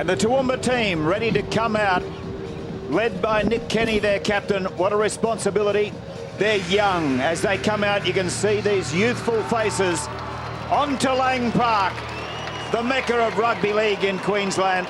And the Toowoomba team ready to come out, led by Nick Kenny, their captain. What a responsibility. They're young. As they come out, you can see these youthful faces onto Lang Park, the mecca of rugby league in Queensland.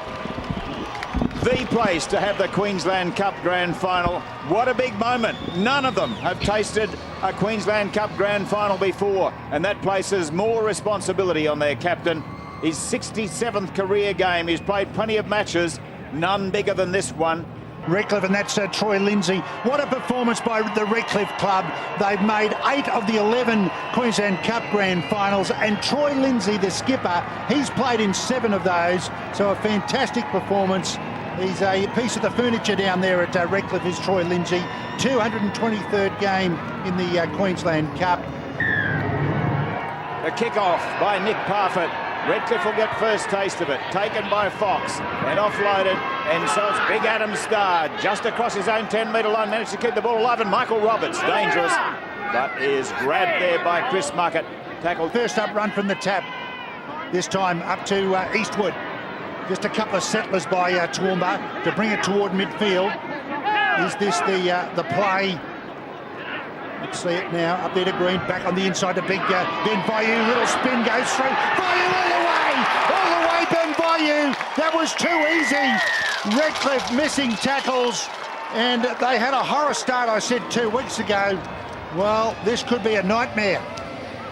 The place to have the Queensland Cup Grand Final. What a big moment. None of them have tasted a Queensland Cup Grand Final before, and that places more responsibility on their captain. His 67th career game. He's played plenty of matches, none bigger than this one. Redcliffe, and that's Troy Lindsay. What a performance by the Redcliffe club. They've made 8 of the 11 Queensland Cup Grand Finals, and Troy Lindsay, the skipper, he's played in 7 of those, so a fantastic performance. He's a piece of the furniture down there at Redcliffe, is Troy Lindsay. 223rd game in the Queensland Cup. The kickoff by Nick Parfitt. Redcliffe will get first taste of it. Taken by Fox and offloaded. And so it's big Adam Starr just across his own 10-metre line. Managed to keep the ball alive. And Michael Roberts, dangerous, but is grabbed there by Chris Muckett. Tackled. First up run from the tap. This time up to Eastwood. Just a couple of settlers by Toowoomba to bring it toward midfield. Is this the play? Let's see it now. Up there to Green, back on the inside to big Ben Bayou. Little spin goes through. Bayou all the way, Ben Bayou. That was too easy. Redcliffe missing tackles, and they had a horror start, I said 2 weeks ago. Well, this could be a nightmare.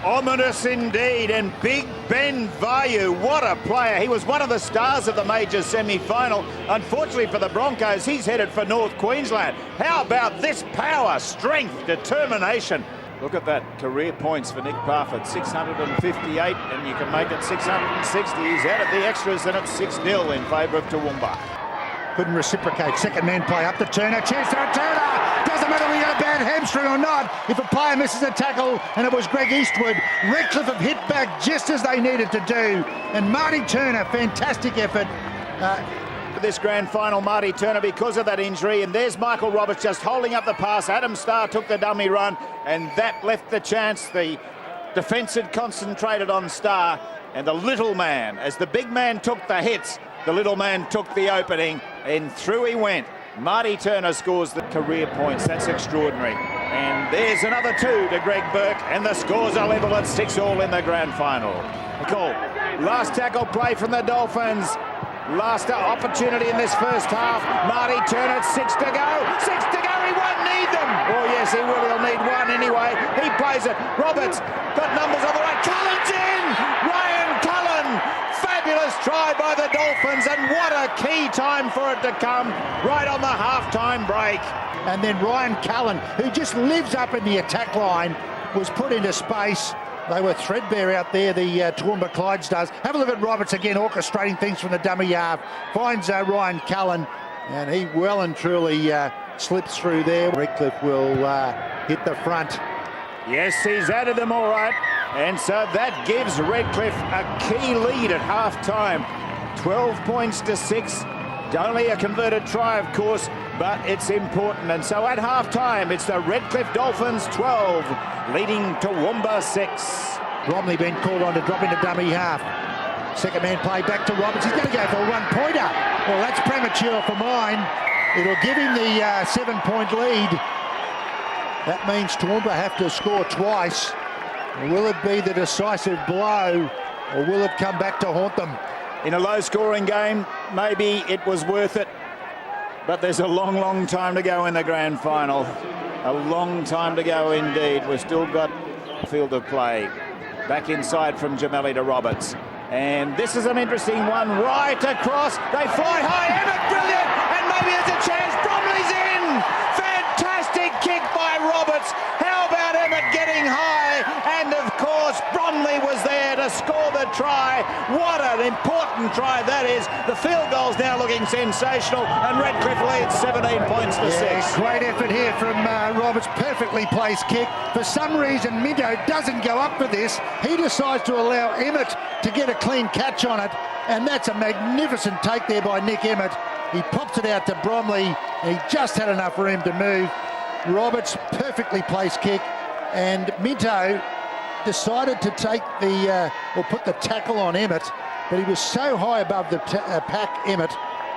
Ominous indeed, and big Ben Bayou, what a player. He was one of the stars of the major semi-final. Unfortunately for the Broncos, he's headed for North Queensland. How about this power, strength, determination? Look at that, career points for Nick Parfitt, 658, and you can make it 660. He's out of the extras, and it's 6-0 in favour of Toowoomba. Couldn't reciprocate. Second man play up to Turner. Chance to Turner. Doesn't matter whether you got a bad hamstring or not. If a player misses a tackle, and it was Greg Eastwood, Redcliffe have hit back just as they needed to do. And Marty Turner, fantastic effort. For this grand final, Marty Turner, because of that injury. And there's Michael Roberts just holding up the pass. Adam Starr took the dummy run, and that left the chance. The defence had concentrated on Starr, and the little man, as the big man took the hits, the little man took the opening, and through he went. Marty Turner scores the career points. That's extraordinary. And there's another 2 to Greg Burke, and the scores are level at 6-all in the grand final. Cool. Last tackle play from the Dolphins. Last opportunity in this first half. Marty Turner, 6 to go. 6 to go. He won't need them. Oh, yes, he will. He'll need 1 anyway. He plays it. Roberts got numbers on the right. Cullen's in. Ryan Cullen. Fabulous try by the Dolphins, and what a key time for it to come right on the half-time break. And then Ryan Cullen, who just lives up in the attack line, was put into space. They were threadbare out there, the Toowoomba Clydesdales. Have a look at Roberts again, orchestrating things from the dummy half. Finds Ryan Cullen, and he well and truly slips through there. Redcliffe will hit the front. Yes, he's added them all right. And so that gives Redcliffe a key lead at half-time. 12 points to 6. Only a converted try, of course, but it's important. And so at half-time, it's the Redcliffe Dolphins 12, leading Toowoomba 6. Bromley been called on to drop into dummy half. Second man play back to Roberts. He's going to go for a one-pointer. Well, that's premature for mine. It'll give him the 7-point lead. That means Toowoomba have to score twice. Will it be the decisive blow, or will it come back to haunt them? In a low-scoring game, maybe it was worth it, but there's a long, long time to go in the grand final. A long time to go indeed. We've still got field of play. Back inside from Gemelli to Roberts. And this is an interesting one, right across. They fly high, Emmett, brilliant, and maybe there's a chance. Bromley's in! Fantastic kick by Roberts. How about Emmett getting high? And of course, Bromley was there to score the try. What an important try that is. The field goal's now looking sensational, and Redcliffe leads 17 points to 6. Great effort here from Roberts. Perfectly placed kick. For some reason, Minto doesn't go up for this. He decides to allow Emmett to get a clean catch on it, and that's a magnificent take there by Nick Emmett. He pops it out to Bromley. He just had enough room to move. Roberts, perfectly placed kick, and Minto decided to take the or put the tackle on Emmett, but he was so high above the pack, Emmett,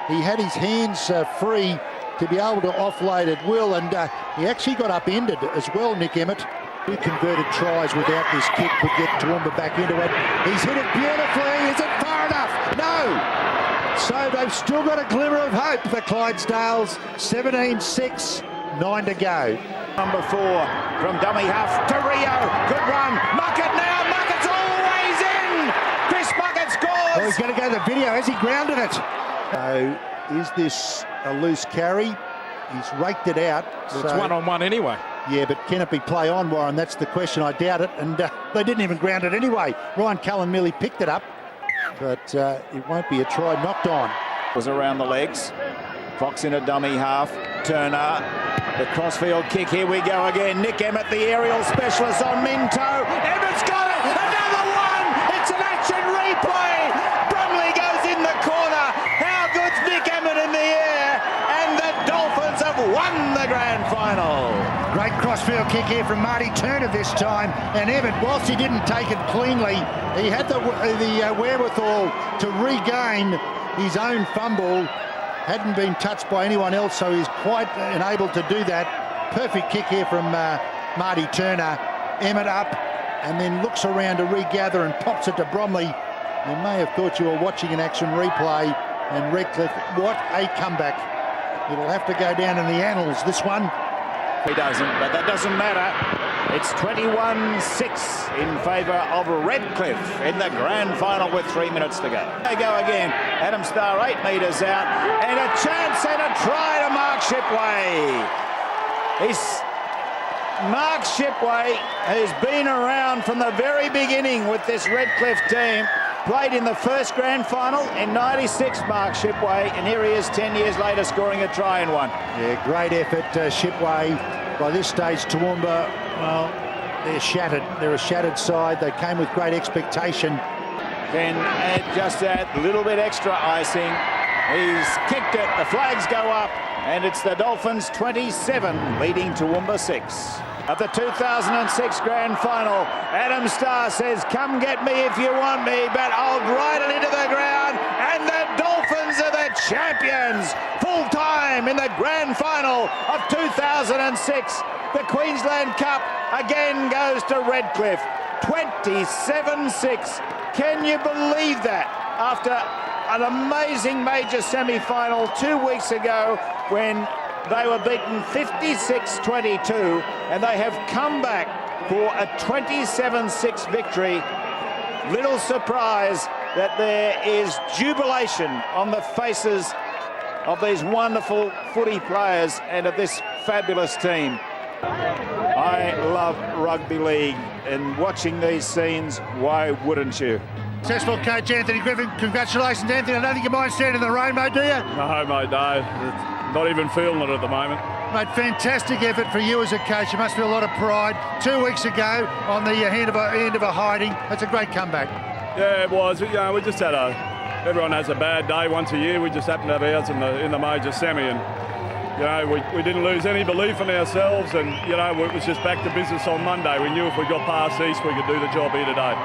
he had his hands free to be able to offload at will, and he actually got upended as well, Nick Emmett. 2 converted tries without this kick would get Toowoomba back into it. He's hit it beautifully. Is it far enough? No! So they've still got a glimmer of hope for Clydesdales. 17-6, 9 to go. Number 4 from dummy half to Rio. Good run. Muckett now. Muckett's always in. Chris Muckett scores. Well, he's going to go to the video. Has he grounded it? So is this a loose carry? He's raked it out. Well, it's one-on-one anyway. Yeah, but can it be play on, Warren? That's the question. I doubt it. And they didn't even ground it anyway. Ryan Cullen merely picked it up. But it won't be a try knocked on. Was around the legs. Fox in a dummy half. Turner. The crossfield kick. Here we go again. Nick Emmett, the aerial specialist on Minto. Emmett's got it. Another one. It's an action replay. Brumley goes in the corner. How good's Nick Emmett in the air? And the Dolphins have won the grand final. Great crossfield kick here from Marty Turner this time. And Emmett, whilst he didn't take it cleanly, he had the wherewithal to regain his own fumble. Hadn't been touched by anyone else, so he's quite enabled to do that. Perfect kick here from Marty Turner. Emmett up and then looks around to regather and pops it to Bromley. You may have thought you were watching an action replay. And Redcliffe, what a comeback. It'll have to go down in the annals, this one. He doesn't, but that doesn't matter. It's 21-6 in favour of Redcliffe in the grand final with 3 minutes to go. They go again. Adam Starr 8 metres out, and a chance and a try to Mark Shipway. Mark Shipway has been around from the very beginning with this Redcliffe team. Played in the first grand final in '96, Mark Shipway, and here he is 10 years later scoring a try in one. Yeah, great effort, Shipway. By this stage, Toowoomba, well, they're shattered. They're a shattered side. They came with great expectation. Can just add a little bit extra icing. He's kicked it, the flags go up, and it's the Dolphins 27 leading Toowoomba 6. At the 2006 grand final, Adam Starr says, come get me if you want me, but I'll ride it into the ground, and the Dolphins are the champions, full time in the grand final of 2006. The Queensland Cup again goes to Redcliffe, 27-6. Can you believe that? After an amazing major semi-final 2 weeks ago when they were beaten 56-22, and they have come back for a 27-6 victory. Little surprise that there is jubilation on the faces of these wonderful footy players and of this fabulous team. I love rugby league, and watching these scenes, why wouldn't you? Successful coach Anthony Griffin. Congratulations, Anthony. I don't think you mind standing in the rain, mate, do you? No, mate, no. Not even feeling it at the moment. Mate, fantastic effort for you as a coach. You must feel a lot of pride. 2 weeks ago on the end of a hiding. That's a great comeback. Yeah, it was. You know, we just had everyone has a bad day once a year. We just happened to have ours in the major semi, and you know, we didn't lose any belief in ourselves, and you know, it was just back to business on Monday. We knew if we got past East, we could do the job here today.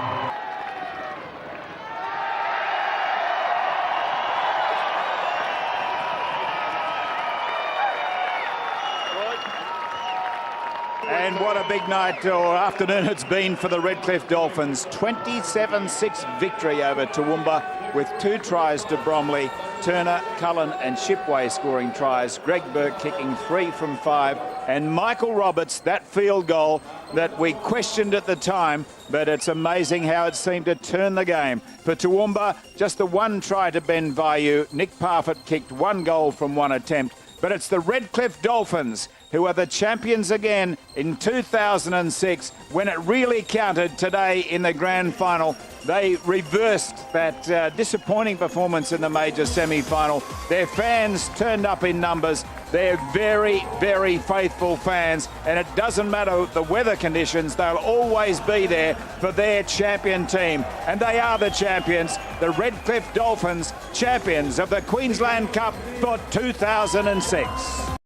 And what a big night or afternoon it's been for the Redcliffe Dolphins. 27-6 victory over Toowoomba with 2 tries to Bromley. Turner, Cullen and Shipway scoring tries. Greg Burke kicking 3 from 5. And Michael Roberts, that field goal that we questioned at the time, but it's amazing how it seemed to turn the game. For Toowoomba, just the 1 try to Ben Vayu. Nick Parfitt kicked 1 goal from 1 attempt. But it's the Redcliffe Dolphins who are the champions again in 2006 when it really counted today in the grand final. They reversed that disappointing performance in the major semi-final. Their fans turned up in numbers. They're very, very faithful fans, and it doesn't matter the weather conditions, they'll always be there for their champion team. And they are the champions, the Redcliffe Dolphins, champions of the Queensland Cup for 2006.